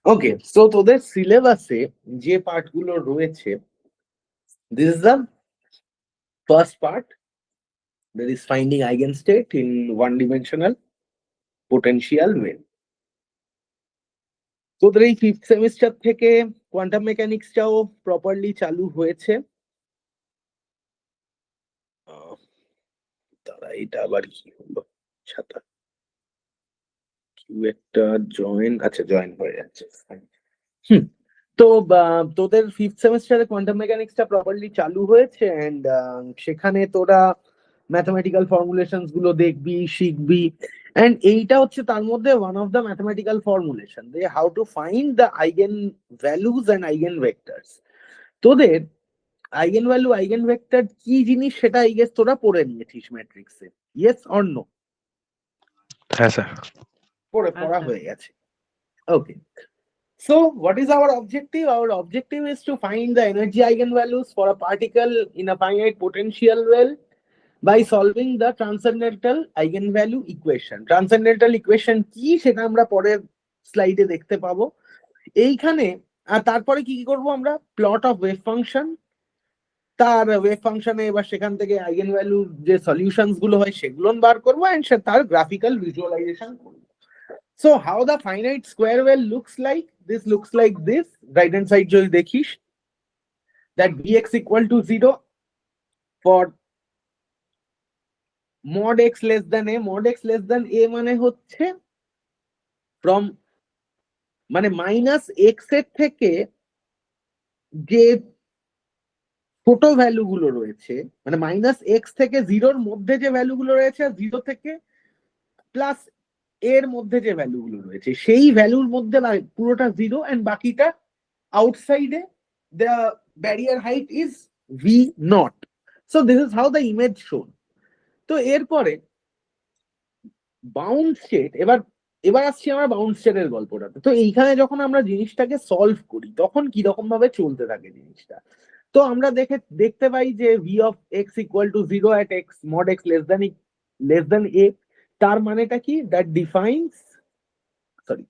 ওকে, so তোদের সিলেবাসে যে পার্টগুলো রয়েছে, this is the first part, that is finding eigenstate in one dimensional potential wave. তোদের এই ফিফথ সেমিস্টার থেকে কোয়ান্টাম মেকানিক্সটাও প্রপারলি চালু হয়েছে। তারা এটা আবার কি হলো, ছাতা একটা জয়েন, আচ্ছা জয়েন হয়ে যাচ্ছে। তো তোদের ফিফথ সেমিস্টারে কোয়ান্টাম মেকানিক্সটা প্রপারলি চালু হয়েছে, এন্ড সেখানে তোরা ম্যাথমেটিক্যাল ফর্মুলেশনস গুলো দেখবি, শিখবি, এন্ড এইটা হচ্ছে তার মধ্যে one of the mathematical formulation, যে how to find the eigenvalues and eigenvectors. তোদের আইগেন ভ্যালু আইগেন ভেক্টর কি জিনিস সেটা আই গেস তোরা পড়ে নিয়েছিস ম্যাট্রিক্সে, ইয়েস অর নো? হ্যাঁ স্যার, পড়া হয়ে গেছে। ওকে, so what is our objective? Our objective is to find the energy eigenvalues for a particle in a finite potential well by solving the transcendental eigenvalue equation. Transcendental equation কি সেটা আমরা পরের স্লাইডে দেখতে পাবো। এইখানে আর তারপরে কি কি করব আমরা, প্লট অফ ওয়েভ ফাংশন, তার ওয়েভ ফাংশনে এবার সেখান থেকে আইগেন ভ্যালু যে সলিউশনস গুলো হয় সেগুলো বার করবো, এন্ড তার গ্রাফিক্যাল ভিজুয়ালাইজেশন করবো। So how the finite square well looks like? This looks like this. Right hand side যদি দেখিস, that Vx equal to 0 for mod x less than a. Mod x less than a মানে হচ্ছে from মানে minus x এর থেকে যে ছোট value গুলো রয়েছে, মানে মাইনাস এক্স থেকে জিরোর মধ্যে যে ভ্যালু গুলো রয়েছে, আর জিরো থেকে প্লাস এর মধ্যে যে ভ্যালু গুলো রয়েছে, সেই ভ্যালুর মধ্যে পুরোটা জিরো, এন্ড বাকিটা আউটসাইডে the barrier height is v naught. So this is how the image shown. তো এরপরে বাউন্ড স্টেট, এবার আসছি আমরা বাউন্ড স্টেটের গল্পটাতে। তো এইখানে যখন আমরা জিনিসটাকে সলভ করি তখন কি রকম ভাবে চলতে থাকে জিনিসটা, তো আমরা দেখতে পাই যে v of x equal to 0 at x mod x less than a, তার মানেটা কি, that defines, sorry,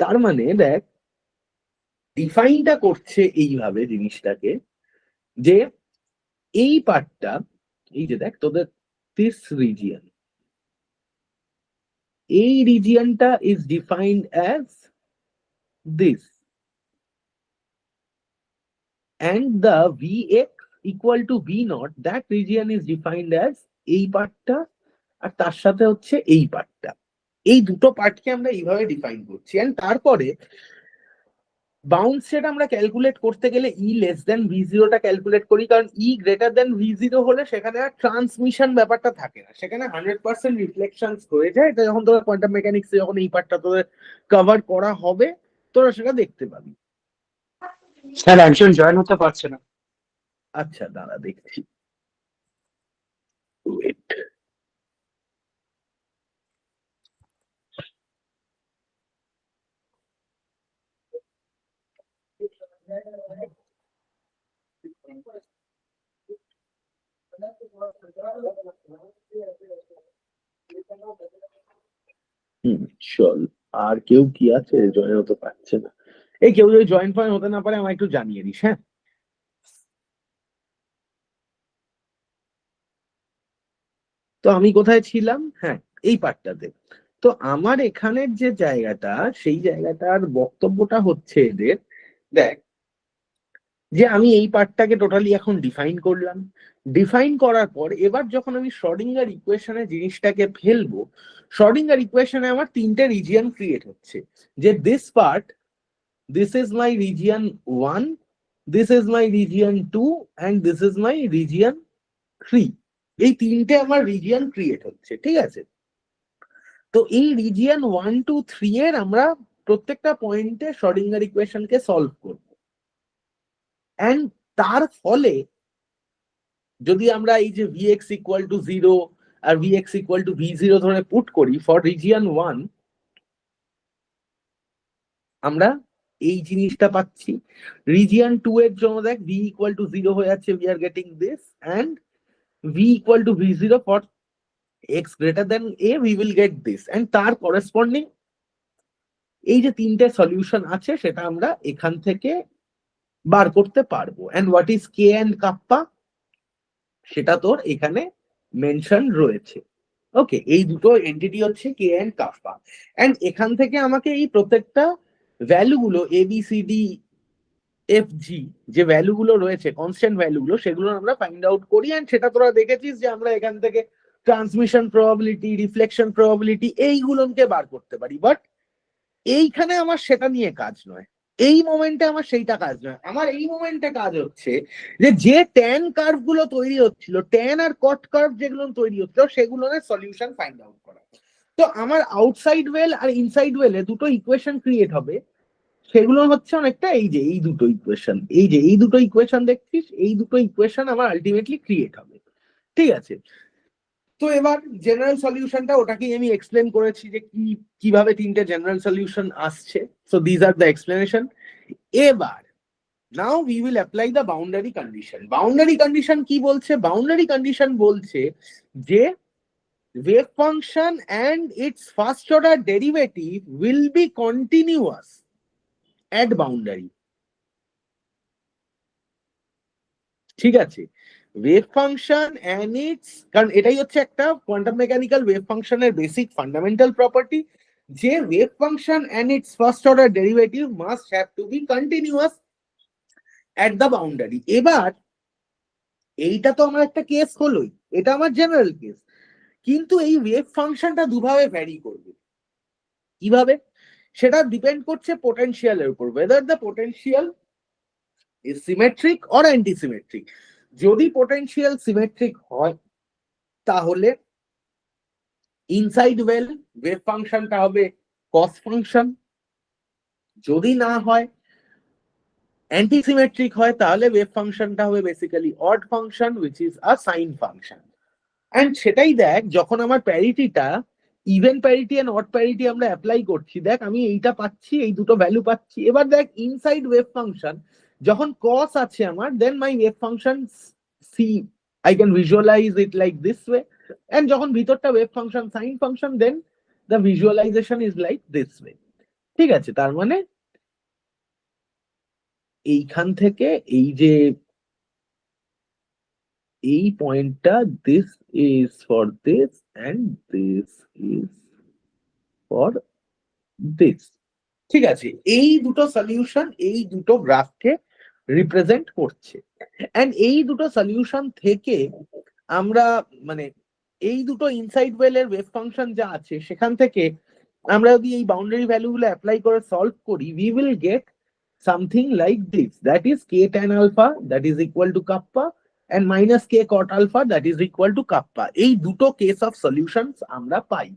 তার মানে দেখ ডিফাইনটা করছে এইভাবে জিনিসটাকে, যে এই পার্টটা, এই যে দেখ তোদের দিস রিজিয়ন, এই রিজিয়নটা is defined as this, and the Vx equal to V naught, that region is defined as এই পার্টটা, আর তার সাথে হচ্ছে এই পার্টটা। এই দুটো পার্টকে আমরা এইভাবে ডিফাইন করছি, এন্ড তারপরে বাউন্ড স্টেট আমরা ক্যালকুলেট করতে গেলে ই লেস দেন ভি জিরোটা ক্যালকুলেট করি, কারণ ই গ্রেটার দেন ভি জিরো হলে সেখানে আর ট্রান্সমিশন ব্যাপারটা থাকে না, সেখানে 100% রিফ্লেকশন হয়ে যায়। এটা যখন তোরা কোয়ান্টাম মেকানিক্স যখন এই পার্টটা তোদের কভার করা হবে তোরা সেটা দেখতে পাবি। স্যার একজন জয়েন হতে পারছে না। আচ্ছা দাঁড়া দেখছি, ওয়েট। চল, আর কেউ কি আছে জয়েন হতে পারছে না? এই কেউ যদি জয়েন ফয়েন হতে না পারে আমায় একটু জানিয়ে দিস, হ্যাঁ। তো আমি কোথায় ছিলাম, হ্যাঁ এই পার্টটাতে। তো আমার এখানের যে জায়গাটা, সেই জায়গাটার বক্তব্যটা হচ্ছে এদের, দেখ যে আমি এই পার্টটাকে টোটালি এখন ডিফাইন করলাম, ডিফাইন করার পর এবার যখন আমি শ্রোডিঙ্গার ইকুয়েশনে জিনিসটাকে ফেলবো, শ্রোডিঙ্গার ইকুয়েশনে আমার তিনটে রিজিয়ন ক্রিয়েট হচ্ছে, যে this part, this is my region 1, this is my region 2, and this is my region 3. এই তিনটে আমার রিজিয়ন ক্রিয়েট হচ্ছে, ঠিক আছে? তো এই রিজিয়ন 1 2 3 এর আমরা প্রত্যেকটা পয়েন্টে শ্রোডিঙ্গার ইকুয়েশনকে সলভ করব, এন্ড তার ফলে যদি আমরা এই যে vx ইকুয়াল টু 0 আর vx ইকুয়াল টু v0 ধরে পুট করি ফর রিজিয়ন 1, আমরা এই জিনিসটা পাচ্ছি। রিজিয়ন 2 এর জন্য দেখ v ইকুয়াল টু 0 হয়ে যাচ্ছে, we are getting this, and v equal to v0 for x greater than a, we will get this, and তার corresponding এই যে তিনটে সলিউশন আছে সেটা আমরা এখান থেকে বার করতে পারবো। and what is k and kappa সেটা তোর এখানে মেনশন রয়েছে। ওকে, এই দুটো এন্টিটি হচ্ছে কে এন্ড কাপ্পা, এন্ড এখান থেকে আমাকে এই প্রত্যেকটা ভ্যালু গুলো A B C D F G যে ভ্যালু গুলো রয়েছে, কনস্ট্যান্ট ভ্যালু গুলো, সেগুলো আমরা ফাইন্ড আউট করি। এন্ড সেটা তোরা দেখেছিস যে আমরা এখান থেকে ট্রান্সমিশন প্রবাবিলিটি, রিফ্লেকশন প্রবাবিলিটি এইগুলোকে বার করতে পারি। বাট এইখানে আমার সেটা নিয়ে কাজ নয়, এই মোমেন্টে আমার সেইটা কাজ নয়। আমার এই মোমেন্টে কাজ হচ্ছে যে ট্যান কার্ভ গুলো তৈরি হচ্ছিল, ট্যান আর কট কার্ভ যেগুলো তৈরি হচ্ছিল, সেগুলোর সলিউশন ফাইন্ড আউট করা। তো আমার আউটসাইড ওয়েল আর ইনসাইড ওয়েলে দুটো ইকুয়েশন ক্রিয়েট হবে, সেগুলো হচ্ছে অনেকটা এই যে এই দুটো ইকুয়েশন, এই যে এই দুটো ইকুয়েশন দেখছিস, এই দুটো ইকুয়েশন আমার আলটিমেটলি ক্রিয়েট হবে। ঠিক আছে, তো এবার জেনারেল সলিউশনটা ওটাকেই আমি এক্সপ্লেন করেছি যে কিভাবে তিনটে জেনারেল সলিউশন আসছে। So this are the explanation. এবার now we will apply the boundary condition. Boundary condition কি বলছে? বাউন্ডারি কন্ডিশন বলছে যে wave function and its first order derivative will be continuous at boundary। ঠিক আছে, ওয়েভ ফাংশন and its, কারণ এটাই হচ্ছে একটা কোয়ান্টাম মেকানিক্যাল ওয়েভ ফাংশনের বেসিক ফান্ডামেন্টাল প্রপার্টি, যে wave function and its first order derivative must have to be continuous at the boundary। এবার এইটা তো আমার একটা কেস হলোই, এটা আমার জেনারেল কেস, কিন্তু এই ওয়েভ ফাংশনটা দুভাবে ভ্যারি করবে। কিভাবে? সেটা ডিপেন্ড করছে পোটেনশিয়ালের উপর, whether the potential is symmetric or antisymmetric। যদি পোটেনশিয়াল সিমেট্রিক হয় তাহলে ইনসাইড ওয়েল ওয়েভ ফাংশনটা হবে কস ফাংশন, যদি না হয় অ্যান্টিসিমেট্রিক হয় তাহলে ওয়েভ ফাংশনটা হবে basically odd function which is a sine function. And সেটাই দেখ, যখন আমার প্যারিটিটা even parity and odd parity আমরা অ্যাপ্লাই করছি, দেখ আমি এইটা পাচ্ছি, এই দুটো ভ্যালু পাচ্ছি। এবার দেখ ইনসাইড ওয়েভ ফাংশন যখন কস আছে আমার, then my wave function psi I can visualize it like this way, and যখন ভিতরটা wave function sine function, then the visualization is like this way. ঠিক আছে, তার মানে এইখান থেকে এই যে এই পয়েন্টটা, this is for this and this is for this. ঠিক আছে, এই দুটো সলিউশন এই দুটো গ্রাফকে রিপ্রেজেন্ট করছে। এন্ড এই দুটো সলিউশন থেকে আমরা মানে এই দুটো ইনসাইড ওয়েলের ওয়েভ ফাংশন যা আছে সেখান থেকে আমরা যদি এই বাউন্ডারি ভ্যালু গুলো অ্যাপ্লাই করে সলভ করি, we will get something like this, that is k tan alpha that is equal to kappa and minus k cot alpha that is equal to kappa। এই দুটো কেস অফ সলিউশনস আমরা পাই।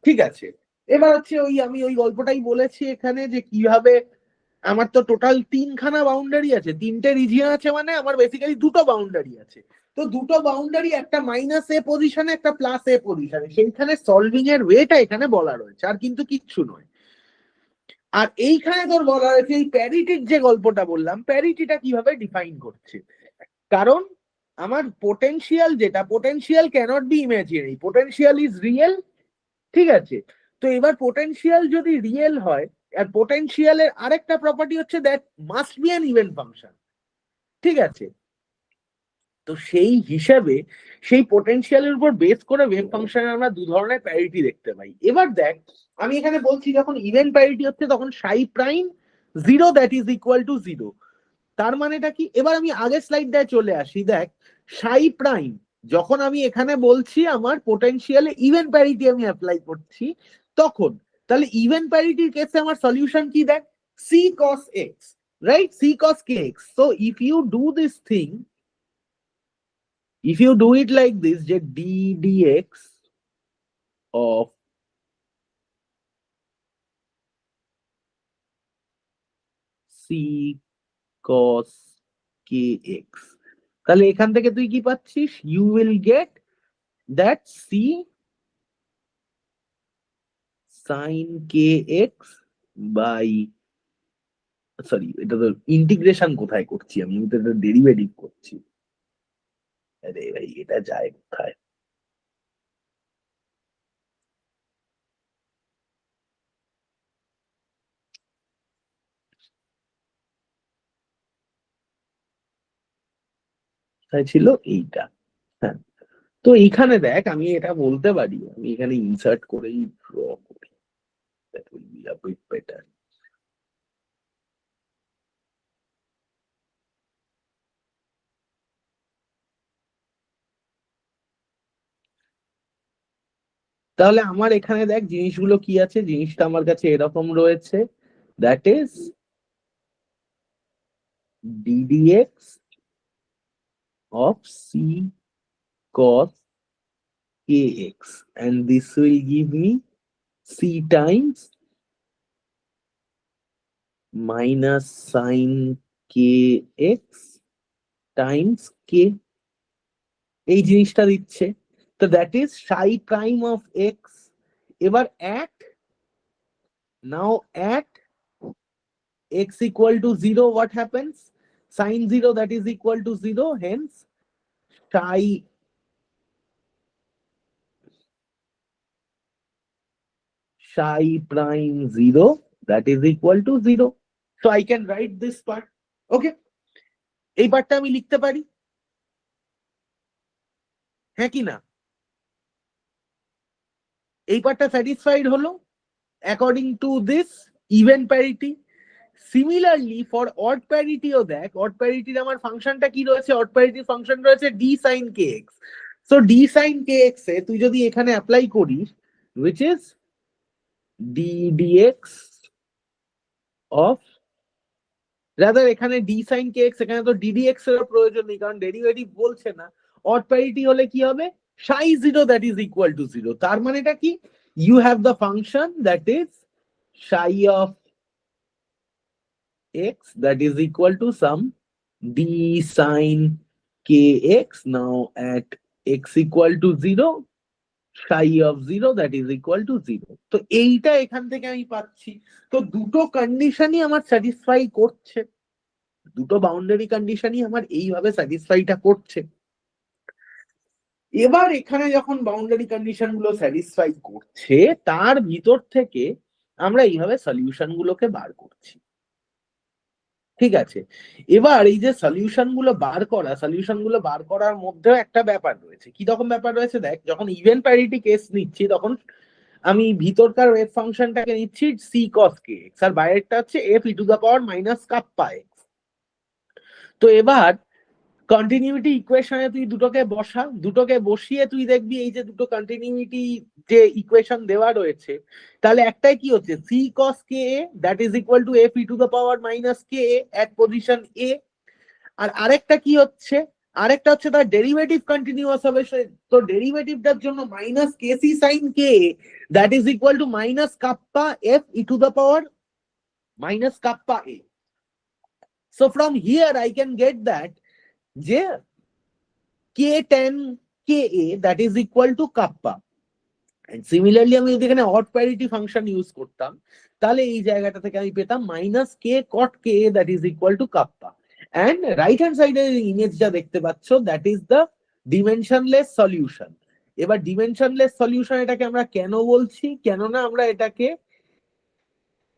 ঠিক আছে, এবার হচ্ছে আমি ওই গল্পটাই বলেছি এখানে যে কিভাবে আমার তো টোটাল তিনখানা বাউন্ডারি আছে, তিনটে রিজিয়ন আছে, মানে আমার বেসিক্যালি দুটো বাউন্ডারি আছে। তো দুটো বাউন্ডারি, একটা মাইনাস এ পজিশনে একটা প্লাস এ পজিশনে, সেইখানে সলভিং এর ওয়েটা এখানে বলা রয়েছে, আর কিন্তু কিচ্ছু নয়। আর এইখানে তোর বলা রয়েছে এই প্যারিটির যে গল্পটা বললাম, প্যারিটিটা কিভাবে ডিফাইন করছে। কারণ আমার পোটেনশিয়াল যেটা, potential cannot be imaginary, potential is real. ঠিক আছে, তো এবার পোটেনশিয়াল যদি রিয়েল হয়, আর পোটেনশিয়ালের আরেকটা প্রপার্টি হচ্ছে that must be an even function. ঠিক আছে, তো সেই হিসাবে সেই পোটেনশিয়ালের উপর বেস করে ওয়েভ ফাংশনে আমরা দু ধরনের প্যারিটি দেখতে পাই। এবার দেখ আমি এখানে বলছি যখন ইভেন প্যারিটি হচ্ছে তখন সাই prime zero that is equal two zero. তার মানেটা কি? এবার আমি আগের স্লাইডটায় চলে আসি। দেখ সাই প্রাইম যখন আমি এখানে বলছি আমার পোটেনশিয়ালে ইভেন প্যারিটি আমি অ্যাপ্লাই করছি, তখন তাহলে ইভেন প্যারিটির কেসে আমার সলিউশন কি? দেখ C cos X, right, C cos K X. So if you do this thing, if you do it like this, যে d dx of c cos kx, তাহলে এখান থেকে তুই কি পাচ্ছিস? you will get that c sin kx by, sorry এটা তো integration কোথায় করছি আমি, তো এটা ডেরিভেটিভ করছি। আরে ভাই এটা যায় কোথায়? কোথায় ছিল এইটা? হ্যাঁ, তো এইখানে দেখ আমি এটা বলতে পারি, আমি এখানে ইনসার্ট করেই ড্র করি, that will be a bit better. তাহলে আমার এখানে দেখ জিনিসগুলো কি আছে, জিনিসটা আমার কাছে এরকম রয়েছে, that is ddx of c cos kx, and this will give me c times minus sin kx times k, এই জিনিসটা দিচ্ছে। তো that is psi prime of x. এবার at now at x equal to 0 what happens? Sin 0 that is equal to 0, hence psi prime 0 that is equal to 0. So I can write this part. Okay, এই পার্টটা আমি লিখতে পারি, হ্যাঁ কি না? এই পার্টটা স্যাটিসফাইড হলো according to this even parity. Similarly for odd প্যারিটিও দেখ, অড প্যারিটির আমার ফাংশনটা কি রয়েছে? অড প্যারিটির ফাংশন রয়েছে d sin kx। So d sin kx এ তুই যদি এখানে অ্যাপ্লাই করিস, which is d dx of, rather এখানে d sin kx, এখানে তো ddx এর প্রয়োজন নেই কারণ ডেরিভেটিভ বলছে না। অড প্যারিটি হলে কি হবে? psi 0 that is equal to 0, তার মানেটা কি? You have the function that is psi of x that is equal to some d sin kx now at x equal to 0, psi of 0 that is equal to 0. তো এইটা এখান থেকে আমি পাচ্ছি। তো দুটো কন্ডিশনই আমার স্যাটিসফাই করছে, দুটো বাউন্ডারি কন্ডিশনই আমার এইভাবে স্যাটিসফাইটা করছে। এবার এখানে যখন বাউন্ডারি কন্ডিশন গুলো স্যাটিসফাই করছে, তার ভিতর থেকে আমরা এইভাবে সলিউশন গুলোকে বার করছি, ঠিক আছে? এবার এই যে সলিউশন গুলো বার করার মধ্যেও একটা ব্যাপার রয়েছে। কি রকম ব্যাপার রয়েছে দেখ, যখন ইভেন প্যারিটি কেস নিচ্ছি তখন আমি ভিতরকার ওয়েভ ফাংশনটাকে নিচ্ছি c cos kx, আর বাইরেরটা হচ্ছে f e to the power minus kappa x। তো এবার কন্টিনিউইটি ইকুয়েশনে তুই দুটোকে বসিয়ে তুই দেখবি এই যে দুটো কন্টিনিউইটি যে ইকুয়েশন দেওয়া রয়েছে, তাহলে একটাই কি হচ্ছে c cos ka that is equal to f e to the power minus ka at position a, আর আরেকটা কি হচ্ছে, আরেকটা হচ্ছে তার ডেরিভেটিভ কন্টিনিউয়াস হবে, তো ডেরিভেটিভটার জন্য minus kc sin ka that is equal to minus kappa f e to the power minus kappa a. So from here I can get that যে k tan ka that is equal to kappa, and similarly আমি যদি এখানে odd parity function use করতাম তাহলে এই জায়গাটা থেকে আমি পেতাম minus k cot ka that is equal to kappa, and right hand সাইডের ইমেজ যা দেখতে পাচ্ছ that is the dimensionless solution। এবার dimensionless solution এটাকে আমরা কেন বলছি? কেননা আমরা এটাকে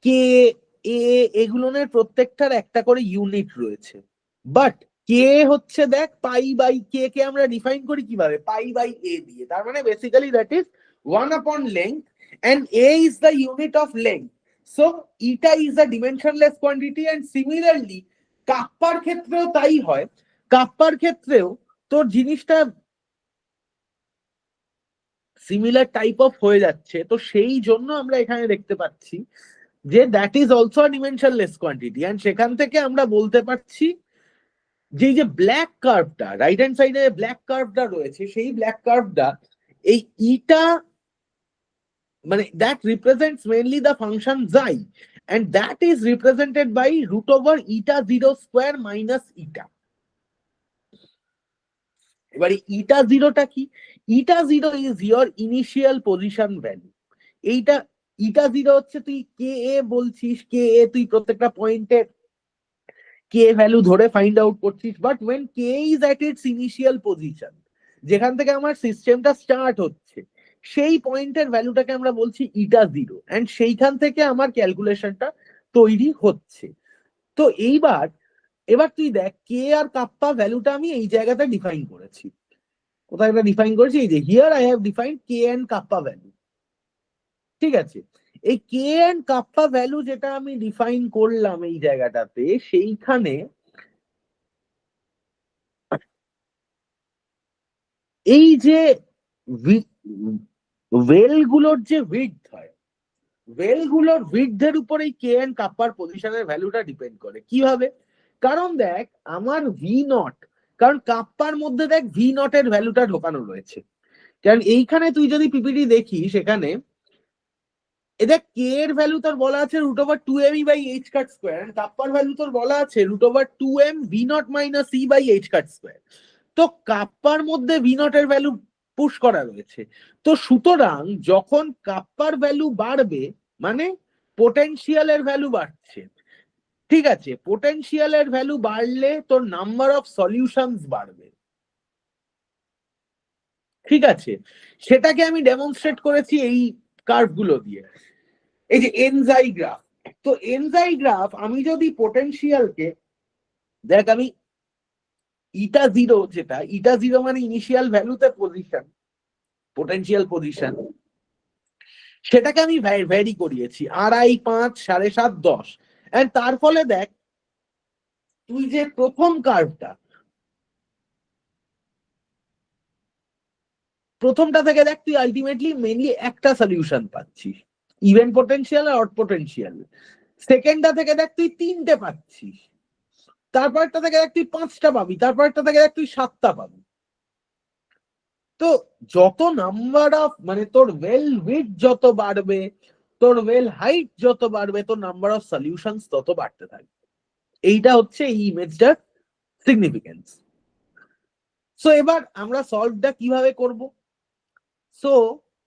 k a এগুলোর প্রত্যেকটার একটা করে ইউনিট রয়েছে, বাট কে হচ্ছে দেখ পাই বাই কে কে আমরা ডিফাইন করি কিভাবে? পাই বাই এ দিয়ে। তার মানে basically that is 1 upon length and a is the unit of length, so eta is a dimensionless quantity, and similarly Kupffer ক্ষেত্রেও তাই হয়। কাপ্পার ক্ষেত্রেও তোর জিনিসটা সিমিলার টাইপ অফ হয়ে যাচ্ছে, তো সেই জন্য আমরা এখানে দেখতে পাচ্ছি যে that is also a dimensionless quantity, and সেখান থেকে আমরা বলতে পারছি যে এই যে ব্ল্যাক কার্ভটা, রাইট হ্যান্ড সাইডে ব্ল্যাক কার্ভটা রয়েছে, সেই ব্ল্যাক কার্ভটা এই ইটা মানে that represents mainly the function xi, and that is represented by root over eta 0 square minus eta. এবারে ইটা 0টা কি? Eta 0 is your initial position value. এইটা ইটা 0 হচ্ছে তুই কে এ বলছিস, কে এ তুই প্রত্যেকটা পয়েন্টে k কে ভ্যালু ধরে ফাইন্ড আউট করছিস, but when K is at its initial position, যেখান থেকে আমার সিস্টেমটা স্টার্ট হচ্ছে, সেই পয়েন্টের ভ্যালুটাকে আমরা বলছি ইটা জিরো, এন্ড সেইখান থেকে আমার ক্যালকুলেশনটা তৈরি হচ্ছে। তো এবার তুই দেখ কে আর কাপ্পা ভ্যালুটা আমি এই জায়গাটা ডিফাইন করেছি। কোথায় একটা ডিফাইন করেছি, এই যে here I have defined K and kappa value. ঠিক আছে, এই কে এন্ড কাপ্পা ভ্যালু যেটা আমি ডিফাইন করলাম এই জায়গাটাতে, সেইখানে এই যে ওয়েলগুলোর যে উইডথ হয়, ওয়েলগুলোর উইডথের উপর এই কে এন্ড কাপ্পার পজিশনের ভ্যালুটা ডিপেন্ড করে। কিভাবে? কারণ দেখ আমার ভি নট, কারণ কাপ্পার মধ্যে দেখ ভি নট এর ভ্যালুটা ঢোকানো রয়েছে। কারণ এইখানে তুই যদি পিপিটি দেখিস, সেখানে দেখ কে এর ভ্যালু তোর বলা আছে √2m/h², কাপ্পার ভ্যালু তোর বলা আছে √2m/v0 - e/h²। তো কাপ্পার মধ্যে ভি নট এর ভ্যালু পুশ করা রয়েছে। তো সুতরাং যখন কাপ্পার ভ্যালু বাড়বে মানে পোটেনশিয়ালের ভ্যালু বাড়ছে। ঠিক আছে, পোটেনশিয়ালের ভ্যালু বাড়লে তোর নাম্বার অফ সলিউশনস বাড়বে। ঠিক আছে, সেটাকে আমি ডেমনস্ট্রেট করেছি এই কার্ভ গুলো দিয়ে। এই যে এনজাই গ্রাফ, তো এনজাই গ্রাফ আমি যদি পোটেনশিয়ালকে দেখ, আমি ইটা জিরো, যেটা ইটা জিরো মানে ইনিশিয়াল ভ্যালুতে পজিশন, পোটেনশিয়াল পজিশন, সেটাকে আমি ভ্যারি করিয়েছি 2.5, 5, 7.5, 10। এন্ড তার ফলে দেখ তুই যে প্রথম কার্ভটা, প্রথমটা থেকে দেখ তুই আলটিমেটলি মেইনলি একটা সলিউশন পাচ্ছিস, ইভেন পোটেনশিয়াল আর অড পোটেনশিয়াল। সেকেন্ডটা থেকে দেখ তুই 3টে পাচ্ছিস, তারপরটা থেকে দেখ তুই 5টা পাবি, তারপরটা থেকে দেখ তুই 7টা পাবি। তো যত নাম্বার অফ মানে তোর ওয়েল উইডথ যত বাড়বে, তোর ওয়েল হাইট যত বাড়বে, তোর নাম্বার অফ সলিউশনস তত বাড়তে থাকবে। এইটা হচ্ছে এই ইমেজটার সিগনিফিকেন্স। সো এবার আমরা সলভটা কিভাবে করব? সো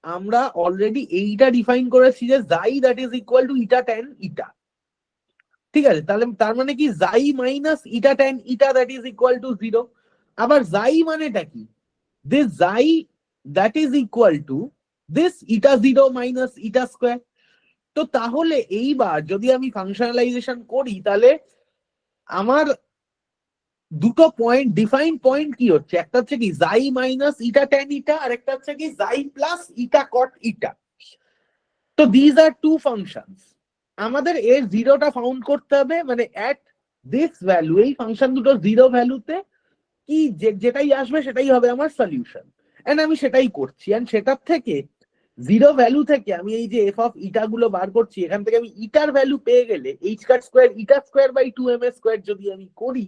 আমরা অলরেডি এইটা ডিফাইন করেছি যে xi that is equal to eta tan eta. ঠিক আছে, তাহলে তার মানে কি xi minus eta tan eta that is equal to 0। আবার জাই মানেটা কি? This xi that is equal to this eta 0 minus eta square. তো তাহলে এইবার যদি আমি ফাংশনালাইজেশন করি, তাহলে আমার দুটো পয়েন্ট ডিফাইন পয়েন্ট কি হচ্ছে, একটা হচ্ছে কি xi minus eta tan eta, আর একটা হচ্ছে কি জাই প্লাস ইটা কট ইটা। তো দিজ আর টু ফাংশনস, আমাদের এর জিরোটা ফাউন্ড করতে হবে, মানে অ্যাট দিস ভ্যালু, এই ফাংশন দুটো জিরো ভ্যালুতে কি যেটাই আসবে সেটাই হবে আমার সলিউশন। এন্ড আমি সেটাই করছি, এন্ড সেটার থেকে জিরো ভ্যালু থেকে আমি এই যে এফ অফ ইটা গুলো বার করছি, এখান থেকে আমি ইটার ভ্যালু পেয়ে গেলে h² eta square by 2m² যদি আমি করি,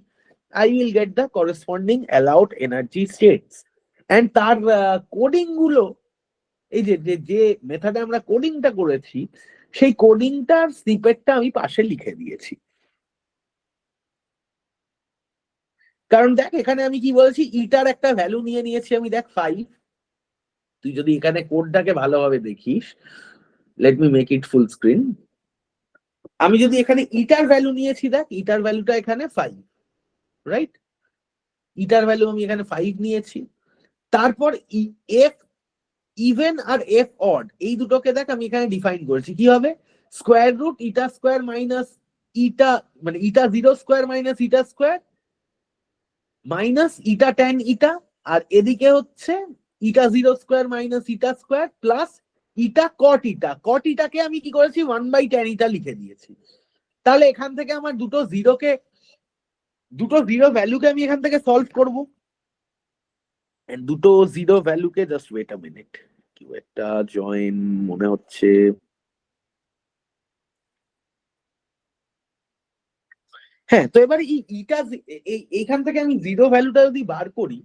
I will get the corresponding allowed energy states. And তার কোডিং গুলো, এই যে যে মেথডে আমরা কোডিংটা করেছি, সেই কোডিংটার স্নিপেটটা আমি পাশে লিখে দিয়েছি। কারণ দেখ এখানে আমি কি বলছি, ইটার একটা ভ্যালু নিয়ে নিয়েছি আমি, দেখ 5। তুই যদি এখানে কোডটাকে ভালোভাবে দেখিস, let me make it full screen. আমি যদি এখানে ইটার ভ্যালু নিয়েছি, দেখ ইটার ভ্যালুটা এখানে 5, রাইট? ইটার ভ্যালু আমি এখানে 5 নিয়েছি। তারপর এফ ইভেন আর এফ অড, এই দুটোকে দেখ আমি এখানে ডিফাইন করেছি কিভাবে, square root eta square minus eta, মানে eta 0 square minus eta square minus eta tan eta, আর এদিকে হচ্ছে eta 0 square minus eta square plus eta cot eta. Cot ইটাকে আমি কি করেছি 1/tan ইটা লিখে দিয়েছি। তাহলে এখান থেকে আমার দুটো জিরো ভ্যালুকে আমি এখান থেকে সলভ করব। দুটো জিরো ভ্যালুকে জাস্ট ওয়েট আ মিনিট, কি একটা জয়েন মনে হচ্ছে। হ্যাঁ, তো এবার ইটা এইখান থেকে আমি জিরো ভ্যালুটা যদি বার করি,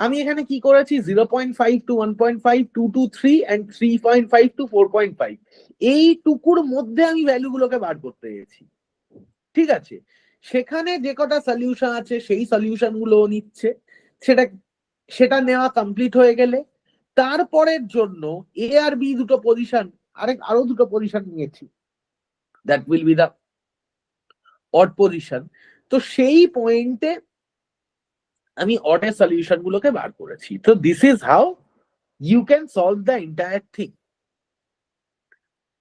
আমি এখানে কি করেছি 0.5 to 1.5 2 to 3 and 3.5 to 4.5, এইটুকুর মধ্যে আমি ভ্যালুগুলোকে বার করতে গেছি। ঠিক আছে, সেখানে যে কটা সলিউশন আছে সেই সলিউশন গুলো নিচ্ছে, সেটা নেওয়া কমপ্লিট হয়ে গেলে তারপরের জন্য এ আর বি দুটো পজিশন, আরো দুটো পজিশন নিয়েছি, that will be the odd position. তো সেই পয়েন্টে আমি অর্ডার সলিউশন গুলোকে বার করেছি। তো this is how you can solve the entire thing.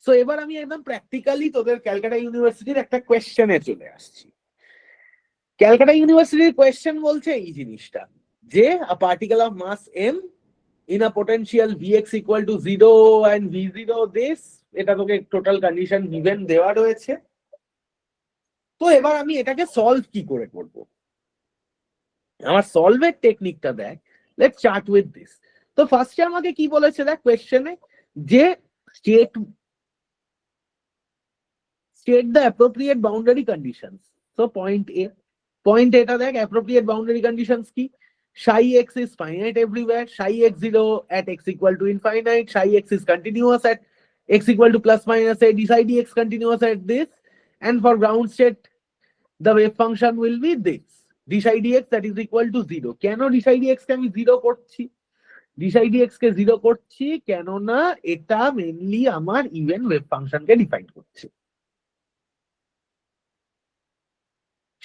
So এবার আমি একদম প্র্যাকটিক্যালি তোদের ক্যালকাটা ইউনিভার্সিটির একটা কোয়েশ্চেনে চলে আসছি। ক্যালকাটা ইউনিভার্সিটির কোয়েশ্চেন বলছে এই জিনিসটা যে a particle of mass m in a potential vx equal to 0 and v0 this, এটা তোকে টোটাল কন্ডিশন গিভেন দেওয়া রয়েছে। তো এবার আমি এটাকে সলভ কি করে করব, আমার সলভের টেকনিকটা দেখ। Let's start with this. তো ফার্স্টে আমাকে কি বলেছে দেখ কোয়েশ্চেনে, যে state the appropriate boundary conditions. So point A টা দেখ appropriate boundary conditions কি, psi x is finite everywhere, psi x0 at x equal to infinite, psi x is continuous at x equal to plus minus a, psi dx continuous at this, and for ground state the wave function will be this, psi dx that is equal to 0. কেন psi dx কে আমি 0 করছি, psi dx কে 0 করছি কেননা এটা mainly আমার even wave ফাংশনকে define করছে।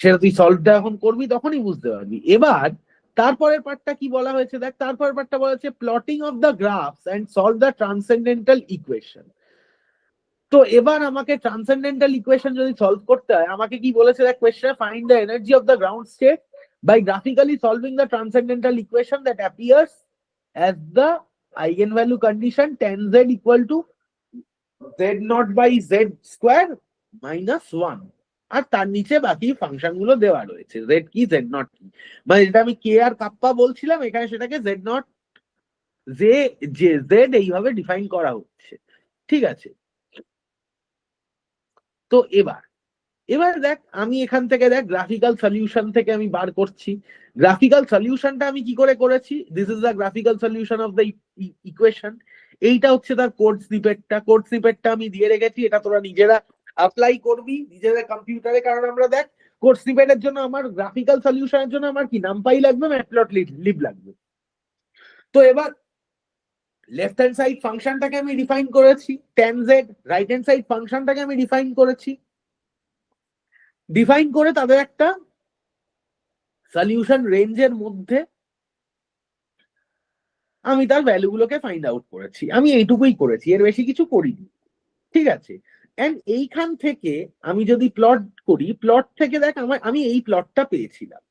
সেটা তুই সলভটা এখন করবি তখনই বুঝতে পারবি। এবার তারপরের পার্টটা কি বলা হয়েছে দেখ, তারপরের পার্টটা বলা হচ্ছে plotting of the graphs and solve the transcendental equation. তো এবার আমাকে ট্রান্সেন্ডেন্টাল ইকুয়েশন যদি সলভ করতে হয়, আমাকে কি বলেছে দেখ কোয়েশ্চেনে, find the energy of the ground state by graphically solving the transcendental equation that appears as the eigenvalue condition tan z equal to z0 by z square minus 1, আর তার নিচে বাকি ফাংশন গুলো দেওয়া রয়েছে, জেড কি জেড নট কি, মানে যেটা আমি কে আর কাপ্পা বলছিলাম এখানে সেটাকে জেড নট জে জেড এইভাবে ডিফাইন করা হচ্ছে। ঠিক আছে, তো এবার দেখ আমি এখান থেকে দেখ গ্রাফিক্যাল সলিউশন থেকে আমি বার করছি। গ্রাফিক্যাল সলিউশনটা আমি কি করে করেছি, this is the graphical solution of the equation. এইটা হচ্ছে তার কোড স্নিপেটটা আমি দিয়ে রেখেছি, এটা তোরা নিজেরা অ্যাপ্লাই করবি নিজেদের কম্পিউটারে, কারণ আমরা দেখ কোড স্নিপেটের জন্য আমার গ্রাফিক্যাল সলিউশনের জন্য আমার কি নামপাই লাগবে, ম্যাটপ্লটলিব লাগবে। তো এবার লেফট হ্যান্ড সাইড ফাংশনটাকে আমি ডিফাইন করেছি tan z, right hand side ফাংশনটাকে আমি ডিফাইন করেছি, ডিফাইন করে তাদের একটা সলিউশন রেঞ্জের মধ্যে আমি তার ভ্যালুগুলোকে ফাইন্ড আউট করেছি। আমি এইটুকুই করেছি, এর বেশি কিছু করিনি। ঠিক আছে, এন্ড এইখান থেকে আমি যদি প্লট করি, প্লট থেকে দেখ আমি এই প্লটটা পেয়েছিলাম,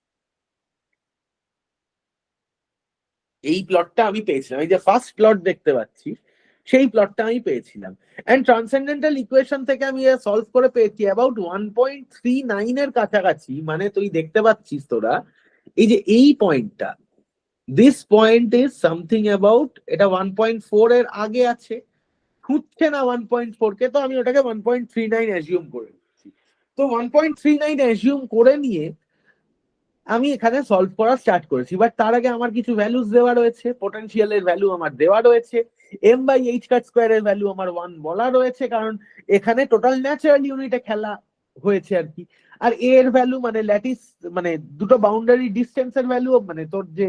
এই প্লটটা আমি পেয়েছিলাম, এই যে ফার্স্ট প্লট দেখতে পাচ্ছি সেই প্লটটা আমি পেয়েছিলাম। এন্ড ট্রান্সেন্ডেন্টাল ইকুয়েশন থেকে আমি সলভ করে পেয়েছি অ্যাবাউট 1.39 এর কাছাকাছি। মানে তুই দেখতে পাচ্ছিস তোরা এই যে এই পয়েন্টটা, this point is something about, এটা 1.4 এর আগে আছে, খুঁজছে না 1.4 কে, তো আমি ওটাকে 1.39 অ্যাজিউম করে নিচ্ছি। তো 1.39 অ্যাজিউম করে নিয়ে আমি এখানে সলভ করা স্টার্ট করেছি। বাট তার আগে আমার কিছু ভ্যালুস দেওয়া রয়েছে, পোটেনশিয়ালের ভ্যালু আমার দেওয়া রয়েছে, এম বাই এইচ কাট স্কোয়ারের ভ্যালু আমার 1 বলা রয়েছে, কারণ এখানে টোটাল ন্যাচারাল ইউনিটে খেলা হয়েছে আর কি। আর এর ভ্যালু মানে ল্যাটিস মানে দুটো বাউন্ডারি ডিস্টেন্সের ভ্যালু, মানে তোর যে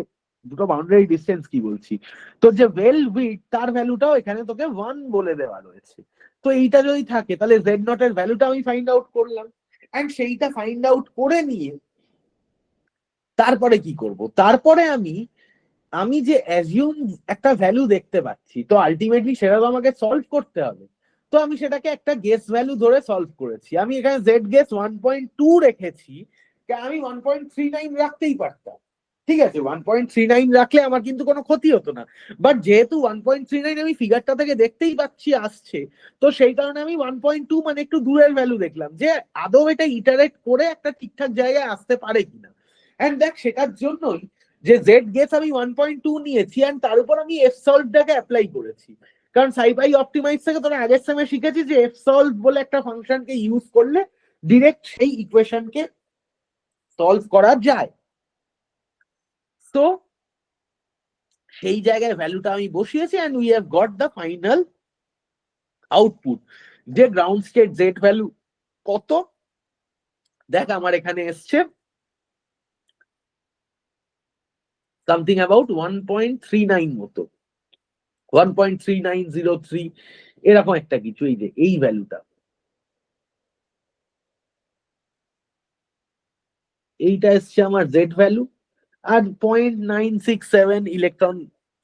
দুটো বাউন্ডারি ডিস্টেন্স কি বলছি, তোর যে ওয়েল উইথ তার ভ্যালুটাও এখানে তোকে 1 বলে দেওয়া রয়েছে। তো এইটা যদি থাকে তাহলে জেড নট এর ভ্যালুটা আমি ফাইন্ড আউট করলাম, এন্ড সেইটা ফাইন্ড আউট করে নিয়ে তারপরে কি করব, তারপরে আমি যে অ্যাজিউম একটা ভ্যালু দেখতে পাচ্ছি, তো আলটিমেটলি সেটা তো আমাকে সলভ করতে হবে। তো আমি সেটাকে একটা গেস ভ্যালু ধরে সলভ করেছি। আমি এখানে জেড গেস 1.2 রেখেছি, আমি 1.39 রাখতেই পারতাম। ঠিক আছে, 1.39 রাখলে আমার কিন্তু কোনো ক্ষতি হতো না, বাট যেহেতু 1.39 আমি ফিগারটা থেকে দেখতেই পাচ্ছি আসছে, তো সেই কারণে আমি 1.2 মানে একটু দূরের ভ্যালু দেখলাম যে আদৌ এটা ইটারেট করে একটা ঠিকঠাক জায়গায় আসতে পারে কিনা। এন্ড দেখ সেটার জন্যই যে জেড গেস আমি 1.2 নিয়েছি, এন্ড তার উপর আমি এফ সলভটাকে অ্যাপ্লাই করেছি, কারণ সাইপাই অপটিমাইজ থেকে তোরা আগের সময় শিখেছি যে এফ সলভ বলে একটা ফাংশনকে ইউজ করলে ডিরেক্ট সেই ইকুয়েশনকে সলভ করা যায়। তো সেই জায়গায় ভ্যালুটা আমি বসিয়েছি, and we have got the final output. যে গ্রাউন্ড স্টেট জেড ভ্যালু কত দেখ আমার এখানে এসছে সামথিং অ্যাবাউট 1.39 মতো, 1.3903 এরকম একটা কিছু, এই যে এই ভ্যালুটা। এইটা এসছে আমার জেড ভ্যালু, আর 0.967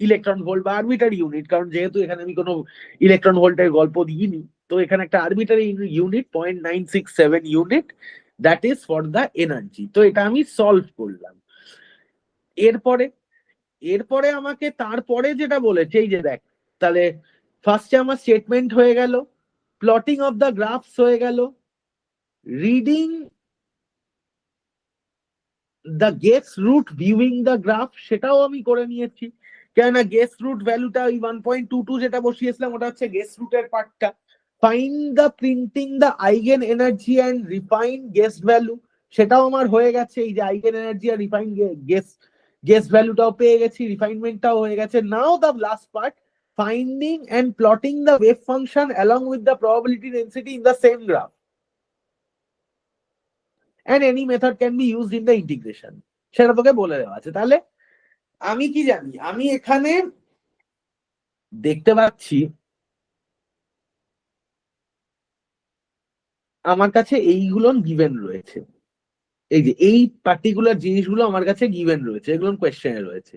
ইলেকট্রন ভোল্ট বা আরবিটারি ইউনিট, কারণ যেহেতু এখানে আমি কোনো ইলেকট্রন ভোল্টের গল্প দিইনি, তো এখানে একটা arbitrary unit 0.967 unit, that is for the energy. তো এটা আমি সলভ করলাম। এরপরে এরপরে আমাকে তারপরে যেটা বলেছে, এই যে দেখ, তাহলে ফার্স্টে আমার স্টেটমেন্ট হয়ে গেল, প্লটিং অফ দ্য গ্রাফস হয়ে গেল, reading the guess root viewing the graph সেটাও আমি করে নিয়েছি, কেননা গেস রুট ভ্যালুটা ওই 1.22 যেটা বসিয়েছিলাম ওটা হচ্ছে গেস রুটের পার্টটা। Find the printing the eigen energy and refine guess value, সেটাও আমার হয়ে গেছে। এই যে আইগেন এনার্জি আর রিফাইন গেস ভ্যালুটাও পেয়ে গেছি, রিফাইনমেন্টটাও হয়ে গেছে। Now the last part, finding and plotting the wave function along with the probability density in the same graph and any method can be used in the integration, সেটা তোকে বলে দেওয়া আছে। তাহলে আমি কি জানি, আমি এখানে দেখতে পাচ্ছি আমার কাছে এইগুলো গিভেন রয়েছে, এই যে এই পার্টিকুলার জিনিসগুলো আমার কাছে গিভেন রয়েছে, এগুলো কোয়েশ্চেনে রয়েছে।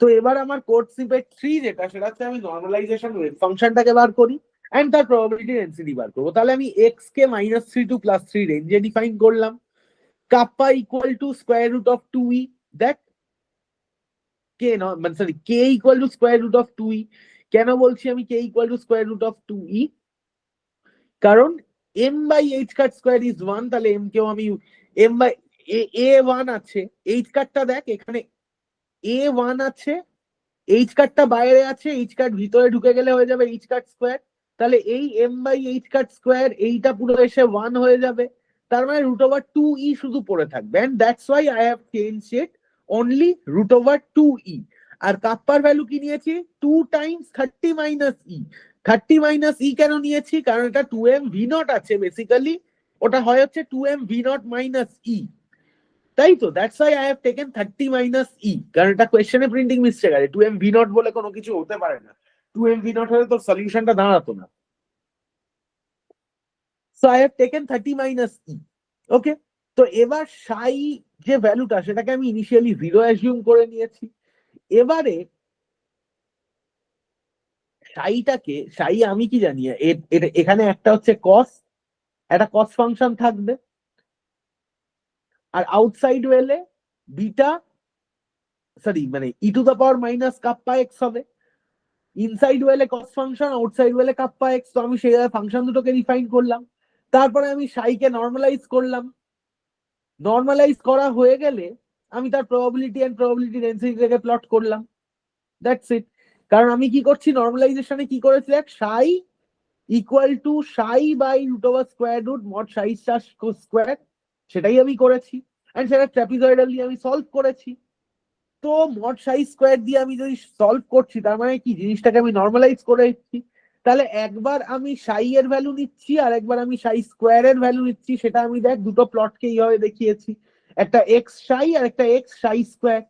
তো এবার আমার কোড স্নিপেট 3 যেটা, সেটা হচ্ছে আমি নর্মালাইজেশন ওয়েভ ফাংশনটাকে বার করি এন্ড তার প্রবাবিলিটি ডেন্সিটি বার করবো। তাহলে আমি এক্স কে -3 to +3 রেঞ্জে ডিফাইন করলাম, kappa equal to square root of 2e, that k মানে sorry k equal to square root of 2e। কেন বলছি আমি k equal to square root of 2e? কারণ m by h cut square is 1, তাহলে m কেও আমি m by a 1 আছে, h কাটটা দেখ এখানে a 1 আছে, h কাটটা বাইরে আছে, h কাট ভিতরে ঢুকে গেলে হয়ে যাবে h কাট স্কোয়ার, তাহলে এই m by h cut square এইটা পুরো এসে 1 হয়ে যাবে, তার মানে √2e শুধু পড়ে থাকবে, and that's why I have changed it only √2e। আর কাপ্পার ভ্যালু কি নিয়েছি, 2 times 30 minus E. 30 minus E কেন নিয়েছি, কারণ এটা 2m v0 আছে, বেসিক্যালি ওটা হয় হচ্ছে 2m v0 মাইনাস ই, তাই তো, that's why I have taken 30 minus E, কারণ এটা কোয়েশ্চেনে প্রিন্টিং মিস্টেক আছে, 2m v0 বলে কোনো কিছু হতে পারে না, 2m v0 হলে তো সলিউশনটা দাঁড়াতো না। So I have taken 30 minus E, okay. তো এবার সাই যে ভ্যালুটা সেটাকে আমি ইনিশিয়ালি 0 অ্যাজিউম করে নিয়েছি। এবারে সাই আমি কি জানি, এখানে একটা হচ্ছে কস, একটা কস ফাংশন থাকবে, আর আউটসাইড ওয়েলে বিটা সরি মানে e to the power minus kappa x হবে। ইনসাইড ওয়েলে কস ফাংশন, আউটসাইড ওয়েলে কাপ্পা এক্স, তো আমি সেই ফাংশন দুটোকে রিফাইন করলাম। তারপরে আমি সাইকে নর্মালাইজ করলাম, নর্মালাইজ করা হয়ে গেলে আমি তার প্রবাবিলিটি এন্ড প্রবাবিলিটি ডেন্সিটিটাকে প্লট করলাম, দ্যাটস ইট। কারণ আমি কি করছি, নর্মালাইজেশনে কি করেছি, এক psi equal to psi by √square root mod psi square, সেটাই আমি করেছি, এন্ড সেটা ট্র্যাপিজয়েডাল দিয়ে আমি সলভ করেছি। তো মড সাই স্কোয়ার দিয়ে আমি যদি সলভ করছি, তার মানে কি জিনিসটাকে আমি নর্মালাইজ করে দিচ্ছি, তাহলে একবার আমি সাই এর ভ্যালু নিচ্ছি আর একবার আমি সাই স্কোয়ার এর ভ্যালু নিচ্ছি, সেটা আমি দেখ দুটো প্লটকে এইভাবে দেখিয়েছি, একটা এক্স সাই আর একটা এক্স সাই স্কোয়ার,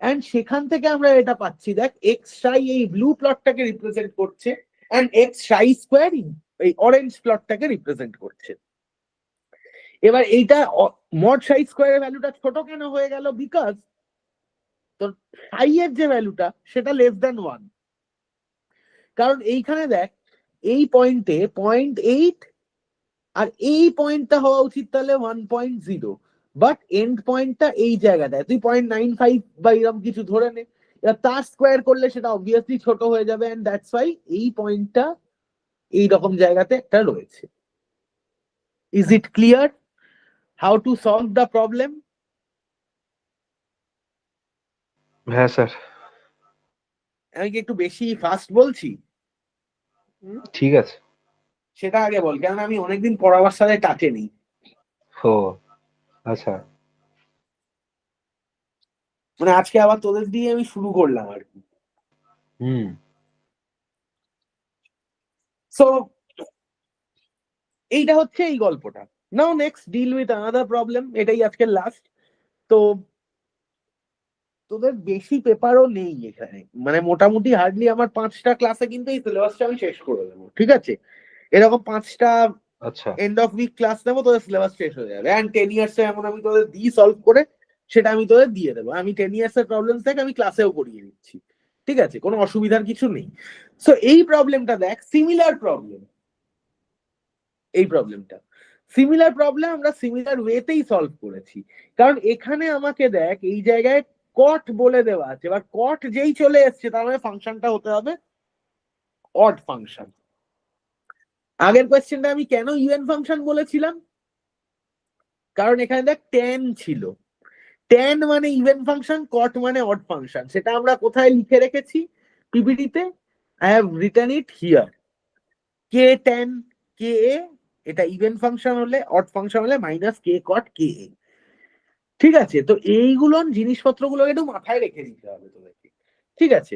এন্ড সেখান থেকে আমরা এটা পাচ্ছি, দেখ এক্স সাই এই ব্লু প্লটটাকে রিপ্রেজেন্ট করছে এন্ড এক্স সাই স্কোয়ার এই অরেঞ্জ প্লটটাকে রিপ্রেজেন্ট করছে। এবার এইটা মড সাই স্কোয়ারের ভ্যালুটা ছোট কেন হয়ে গেল, বিকজ তো সাই এর যে ভ্যালুটা সেটা লেস দ্যান 1, কারণ এইখানে দেখ এই পয়েন্টে 0.8 আর এই পয়েন্টটা হওয়া উচিত তাহলে 1.0, বাট এন্ড পয়েন্টটা এই জায়গাটায়, তুই 0.95 বা এরকম কিছু ধরে নে, তার স্কোয়ার করলে সেটা অবভিয়াসলি ছোট হয়ে যাবে, এন্ড দ্যাটস ওয়াই এই পয়েন্টটা এই রকম জায়গাতে একটা রয়েছে। Is it clear how to solve the problem? হ্যাঁ স্যার, আমি কি একটু বেশি ফাস্ট বলছি? ঠিক আছে। সেটা আগে বল, কারণ আমি অনেকদিন পড়াবার সাথে টাচে নেই। ও আচ্ছা, মানে আজকে আবার তোদের দিয়ে আমি শুরু করলাম আর কি। সো এইটা হচ্ছে এই গল্পটা। Now next deal with another problem, এটাই আজকের লাস্ট। তো তোদের বেশি পেপারও নেই এখানে, মানে মোটামুটি হার্ডলি আমার 5টা ক্লাসে কিন্তু এই সিলেবাসটা আমি শেষ করে দেবো, ঠিক আছে? এরকম 5টা আচ্ছা এন্ড অফ উইক ক্লাস নেবো, তোদের সিলেবাস শেষ হয়ে যাবে, এন্ড 10 ইয়ার্স এমন আমি তোদের দিই সলভ করে, সেটা আমি তোদের দিয়ে দেবো। আমি 10 ইয়ার্স এর প্রবলেম থেকে আমি ক্লাসেও করিয়ে দিচ্ছি, ঠিক আছে, কোনো অসুবিধার কিছু নেই। সো এই প্রবলেমটা দেখ, সিমিলার প্রবলেম, এই প্রবলেমটা সিমিলার প্রবলেম আমরা সিমিলার ওয়েতেই সলভ করেছি। কারণ এখানে আমাকে দেখ এই জায়গায় কট বলে দেওয়া আছে, এবার কট যেই চলে এসছে তার মানে ফাংশনটা হতে হবে অড ফাংশন। আগের কোয়েশ্চেনটা আমি কেন ইভেন ফাংশন বলেছিলাম, কারণ এখানে দেখ tan ছিল, tan মানে ইভেন ফাংশন, কট মানে অড ফাংশন। সেটা আমরা কোথায় লিখে রেখেছি পিপিটিতে, I have written it here, k tan k a, এটা ইভেন ফাংশন হলে, অড ফাংশন হলে minus k cot k a. ঠিক আছে, তো এইগুলো জিনিসপত্রগুলো একটু মাথায় রেখে দিতে হবে তোদেরকে, ঠিক আছে।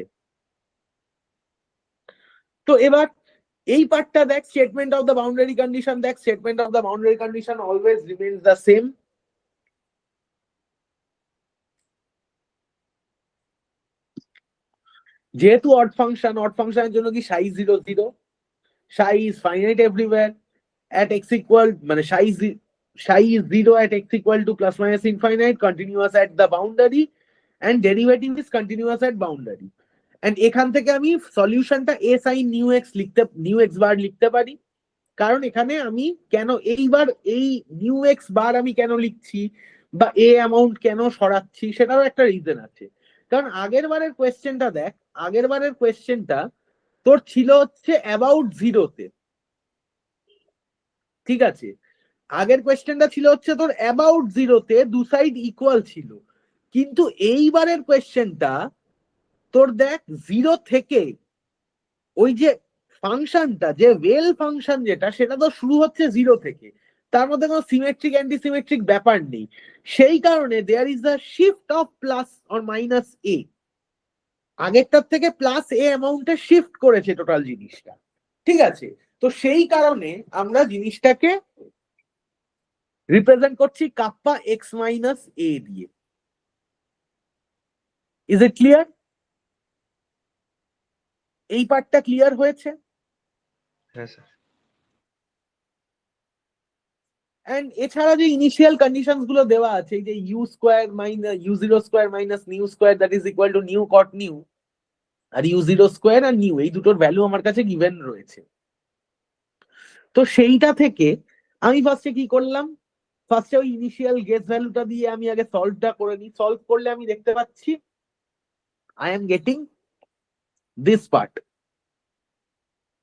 তো এবার এই পার্টটা দেখ, statement of the boundary condition দেখ, statement of the boundary condition always remains the same. যেহেতু অড ফাংশনের জন্য কি psi 0 0, psi is finite everywhere at x equal মানে psi is 0 at x equal to plus minus infinite, continuous at the boundary, and derivative is continuous at boundary. And এখান থেকে আমি সলিউশনটা a sin new x লিখতে, new x bar লিখতে পারি। কারণ এখানে আমি কেন এইবার এই নিউ এক্স বার আমি কেন লিখছি বা এ অ্যামাউন্ট কেন সরাচ্ছি সেটারও একটা রিজন আছে। কারণ আগের বারের কোয়েশ্চেনটা দেখ, আগের বারের কোয়েশ্চেনটা তোর ছিল হচ্ছে অ্যাবাউট জিরোতে, ঠিক আছে, আগের কোয়েশ্চেনটা ছিল হচ্ছে তোর অ্যাবাউট জিরোতে দু সাইড ইকুয়াল ছিল। কিন্তু এইবারের কোয়েশ্চেনটা তোর দেখ জিরো থেকে ওই যে ফাংশনটা, যে ওয়েল ফাংশন যেটা, সেটা তো শুরু হচ্ছে জিরো থেকে, তার মধ্যে কোনো সিমেট্রিক অ্যান্টি সিমেট্রিক ব্যাপার নেই। সেই কারণে there is the shift of plus or minus a, আগেরটার থেকে প্লাস এ অ্যামাউন্টে শিফট করেছে টোটাল জিনিসটা, ঠিক আছে। তো সেই কারণে আমরা জিনিসটাকে রিপ্রেজেন্ট করছি কাপ্পা এক্স মাইনাস এ দিয়ে। Is it clear? এই পার্টটা ক্লিয়ার হয়েছে? হ্যাঁ স্যার। এন্ড এছাড়া যে ইনিশিয়াল কন্ডিশনস গুলো দেওয়া আছে, এই যে U square minus U zero square minus nu square that is equal to nu cot nu, আর ইউ জিরো স্কোয়ার আর নিউ, এই দুটোর ভ্যালু আমার কাছে গিভেন রয়েছে। তো সেইটা থেকে আমি ফার্স্টে কি করলাম, ফার্স্টে ওই ইনিশিয়াল গেস ভ্যালুটা দিয়ে আমি আগে সলভটা করে নিই। সলভ করলে আমি দেখতে পাচ্ছি I am getting this part.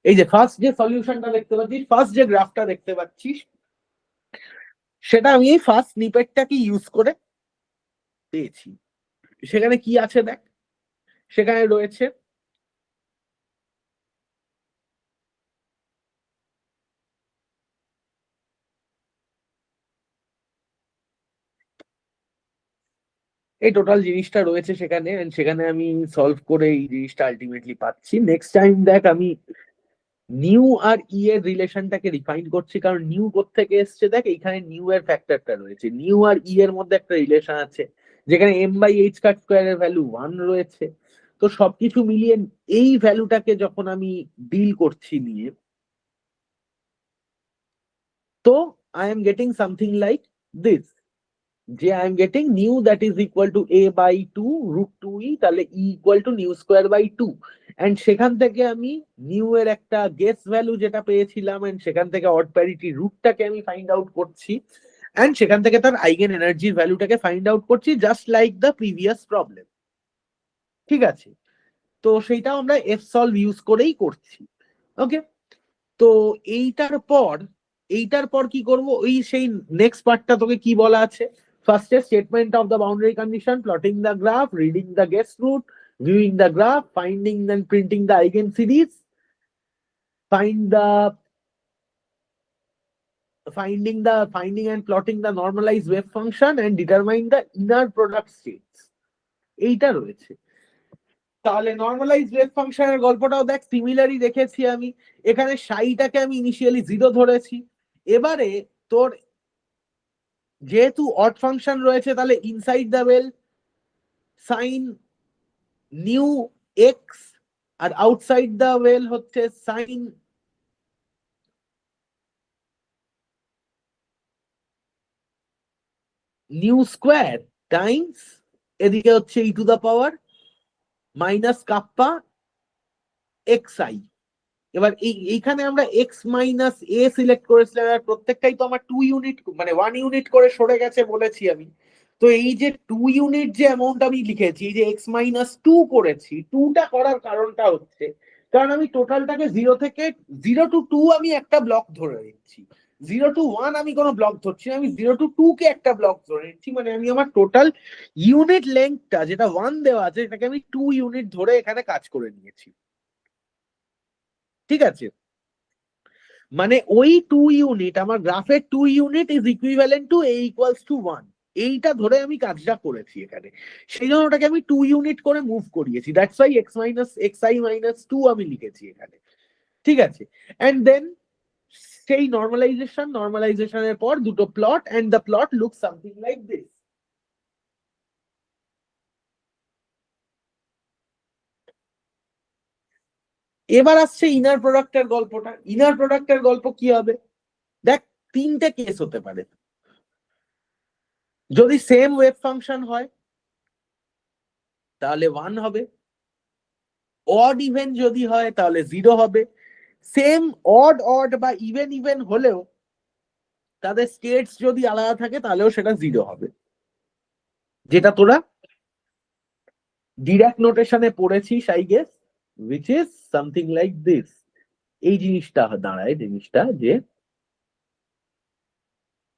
এই যে ফার্স্ট যে সলিউশনটা দেখতে পাচ্ছিস, ফার্স্ট যে গ্রাফটা দেখতে পাচ্ছিস, সেটা আমি এই ফার্স্ট স্নিপেটটাকে ইউজ করে পেয়েছি। সেখানে কি আছে দেখ, সেখানে রয়েছে এই টোটাল জিনিসটা রয়েছে সেখানে, and সেখানে আমি সলভ করে এই জিনিসটা আলটিমেটলি পাচ্ছি। নেক্সট টাইম দেখ আমি নিউ আর ই এর রিলেশনটাকে রিফাইন করছি, কারণ নিউ কোত্থেকে এসছে দেখ, এইখানে নিউ এর ফ্যাক্টরটা রয়েছে, নিউ আর ই এর মধ্যে একটা রিলেশন আছে, যেখানে M by H cut square এর ভ্যালু 1 রয়েছে। তো সবকিছু মিলিয়ে এই ভ্যালুটাকে যখন আমি ডিল করছি নিয়ে, তো I am getting something like this, যে I am getting nu that is equal to a by 2 root 2 E, তাহলে E equal to nu square by 2। And সেখান থেকে আমি নিউ এর একটা গেস ভ্যালু যেটা পেয়েছিলাম, এন্ড সেখান থেকে অড প্যারিটি রুটটাকে আমি ফাইন্ড আউট করছি, এন্ড সেখান থেকে তার আইগেন এনার্জির ভ্যালুটাকে ফাইন্ড আউট করছি, just like the previous problem, ঠিক আছে। তো সেইটাও আমরা এফ সলভ ইউজ করেই করছি, ওকে। তো এইটার পর কি করব, ওই সেই নেক্সট পার্টটা তোকে কি বলা আছে, ফার্স্টে statement of the boundary condition, plotting the graph, reading the guess root, viewing the graph, finding then printing the eigen series, finding and plotting the normalized wave function, and determine the inner product states, এইটা রয়েছে। তাহলে normalise wave ফাংশনের গল্পটাও দেখ সিমিলারই দেখেছি আমি। এখানে সাইটাকে আমি initially 0 ধরেছি। এবারে তোর যেহেতু অড ফাংশন রয়েছে, তাহলে inside the well sine nu x, আর আউটসাইড দ্য ওয়েল হচ্ছে সাইন নিউ স্কোয়ার, টাইমস এদিকে হচ্ছে e to the power minus kappa x i. এবার এইখানে আমরা এক্স মাইনাস এ সিলেক্ট করেছিলাম, আর প্রত্যেকটাই তো আমার 2 ইউনিট মানে 1 ইউনিট করে সরে গেছে বলেছি আমি। তো এই যে 2 ইউনিট যে অ্যামাউন্ট আমি লিখেছি, এই যে এক্স মাইনাস 2 করেছি, 2টা করার কারণটা হচ্ছে কারণ আমি টোটালটাকে 0 থেকে 0 টু 2 আমি একটা ব্লক ধরে নিচ্ছি, 0 টু 1 আমি কোনো ব্লক ধরছি না, আমি 0 টু 2 কে একটা ব্লক ধরে নিচ্ছি। মানে আমি আমার টোটাল ইউনিট লেন্থটা যেটা 1 দেওয়া আছে সেটাকে আমি 2 ইউনিট ধরে এখানে কাজ করে নিয়েছি। ঠিক আছে, মানে ওই 2 ইউনিট আমার গ্রাফের 2 unit is equivalent to a equals to 1, এইটা ধরে আমি কাজটা করেছি এখানে। সেই জন্য ওটাকে আমি 2 ইউনিট করে মুভ করিয়েছি, that's why x minus xi minus 2 আমি লিখেছি এখানে। ঠিক আছে, এন্ড দেন সেই নর্মালাইজেশনের পর দুটো plot, and the plot look something like this. এবার আসছে ইনার প্রোডাক্টের গল্পটা। ইনার প্রোডাক্টের গল্প কি হবে? দেখ, তিনটে কেস হতে পারে। যদি সেম ওয়েভ ফাংশন হয় তাহলে 1 হবে, অড ইভেন যদি হয় তাহলে 0 হবে। সেম অড অড বা ইভেন ইভেন হলেও তাদের স্টেটস যদি আলাদা থাকে তাহলেও সেটা 0 হবে, যেটা তোরা ডিরাক নোটেশনে পড়েছিস I guess, which is something like this। এই জিনিসটা দাঁড়ায় জিনিসটা যে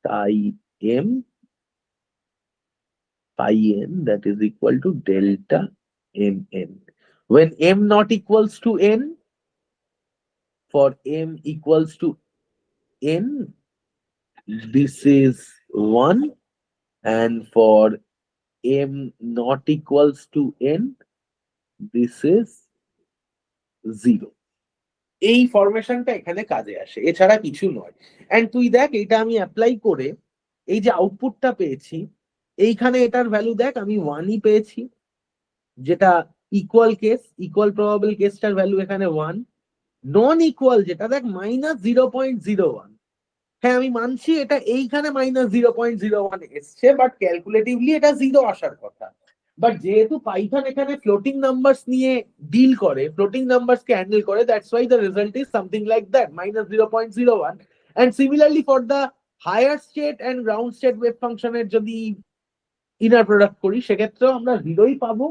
তাই m pi n that is equal to delta mn when m not equals to n, for m equals to n this is 1, and for m not equals to n this is 0। এই ফরমেশনটা এখানে কাজে আসে, এছাড়া কিছু নয়। And তুই দেখ, এটা আমি অ্যাপ্লাই করে এই যে আউটপুটটা পেয়েছি, এইখানে এটার ভ্যালু দেখ আমি 1ই পেয়েছি, যেটা ইকুয়াল কেস, ইকুয়াল প্রবাবল কেসটার ভ্যালু এখানে 1। নন ইকুয়াল যেটা দেখ -0.01। হ্যাঁ আমি মানছি এটা এইখানে -0.01 এসছে, বাট ক্যালকুলেটিভলি এটা 0 আসার কথা। বাট যেহেতু পাইথন এখানে ফ্লোটিং নাম্বারস নিয়ে ডিল করে, ফ্লোটিং নাম্বারস কে হ্যান্ডেল করে, that's why the result is something like that -0.01। And similarly for the higher state and ground state wave ফাংশনের যদি ইনার প্রোডাক্ট করি সেক্ষেত্রেও আমরা 0ই পাবো,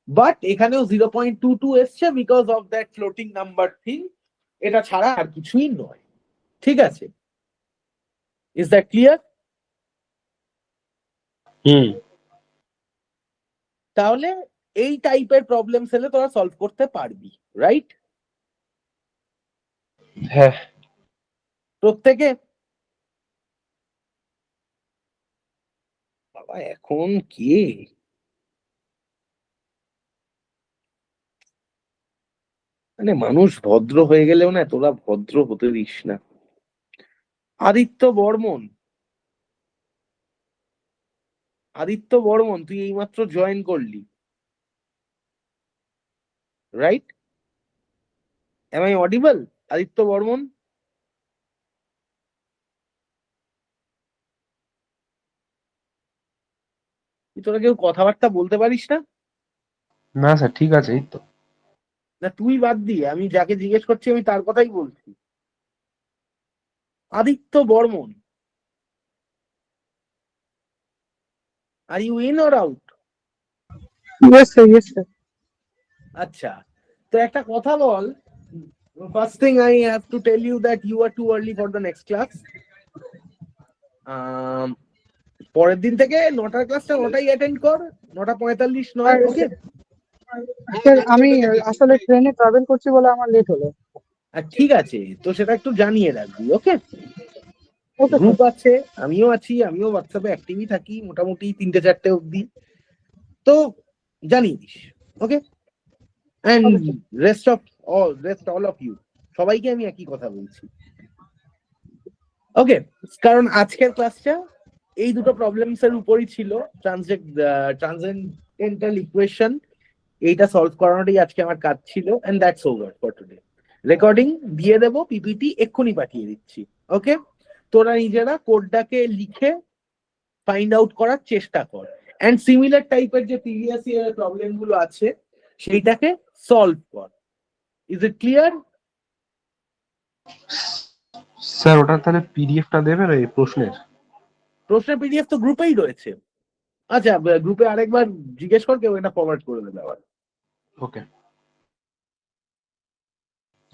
বাট এখানেও 0.22 এসছে because of that floating number thing. এটা ছাড়া আর কিছুই নয়। ঠিক আছে, ইজ দ্যাট ক্লিয়ার? তাহলে এই টাইপের প্রবলেম হলে তোরা সলভ করতে পারবি, রাইট? হ্যাঁ। প্রত্যেকে? বাবা এখন কে মানে মানুষ ভদ্র হয়ে গেলেও না তোরা ভদ্র হতে দিস না। আদিত্য বর্মন, আদিত্য বর্মন তুই এইমাত্র জয়েন করলি, right? Am I audible Aditya Barman? তোরা কেউ কথাবার্তা বলতে পারিস না? না স্যার, ঠিক আছে, এই তো। না তুই বাদ দিয়ে আমি যাকে জিজ্ঞেস করছি আমি তার কথাই বলছি। Aditya Barman, are you in or out? Yes, sir. Yes, sir. আচ্ছা, তো একটা কথা বল। First thing I have to tell you that you are too early for the next class. পরের দিন থেকে 9টার ক্লাসটা 9টাই অ্যাটেন্ড কর, 9:45 নয়, ওকে? Sir, আমি আসলে ট্রেনে ট্রাভেল করছি বলে আমার লেট হলো। ঠিক আছে, তো সেটা একটু জানিয়ে রাখবি, ওকে? Okay sir. গ্রুপ আছে, আমিও আছি, আমিও হোয়াটসঅ্যাপে অ্যাক্টিভই থাকি মোটামুটি 3টে 4টে অবধি, তো জানিয়ে দিস, okay? And rest all of you, সবাইকে আমি একই কথা বলছি, ওকে? কারণ আজকের ক্লাসটা এই দুটো প্রবলেমস এর উপরই ছিল, ট্রান্সেন্ডেন্টাল ইকুয়েশন, এইটা সলভ করানোটাই আজকে আমার কাজ ছিল। And that's over for today. Recording দিয়ে দেবো, পিপিটি এক্ষুনি পাঠিয়ে দিচ্ছি, ওকে? তোরা নিজেরা কোডটাকে লিখে ফাইন্ড আউট করার চেষ্টা কর। অ্যান্ড সিমিলার টাইপের যে প্রিভিয়াস ইয়ারের প্রবলেম গুলো আছে সেইটাকে সলভ কর। Is it clear? স্যার ওটা তাহলে পিডিএফটা দেবেন এই প্রশ্নের? প্রশ্নের পিডিএফ তো গ্রুপেই রয়েছে। আচ্ছা, গ্রুপে আরেকবার জিজ্ঞেস কর, কেউ এটা ফরওয়ার্ড করে দেবে আবার। ওকে।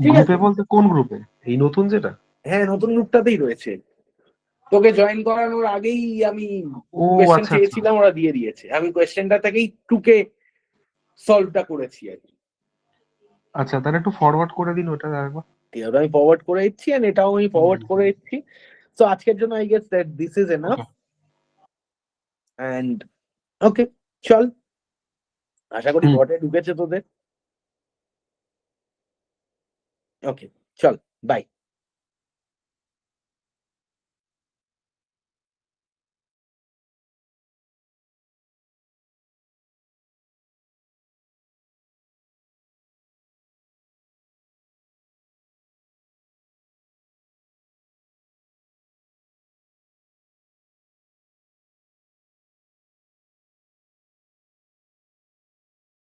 ঠিক আছে। গ্রুপে বলতে কোন গ্রুপে? এই নতুন যেটা? হ্যাঁ, নতুন গ্রুপটাতেই রয়েছে। তোকে জয়েন করানোর আগেই আমি ও কোয়েশ্চেন আচ্ছা আচ্ছা চেয়েছিলাম, ওরা দিয়ে দিয়েছে। আমি কোয়েশ্চেনটা থেকেই টুকে সলভটা করেছি আর কি। আচ্ছা, তাহলে একটু ফরওয়ার্ড করে দিন ওটা আরেকবার। ওটা আমি ফরওয়ার্ড করে দিচ্ছি, আর এটাও আমি ফরওয়ার্ড করে দিচ্ছি। তো আজকের জন্য I guess that this is enough. Okay. And okay, চল, আশা করি হুম। ঘটে ঢুকেছে তোদের। ওকে, চল, বাই।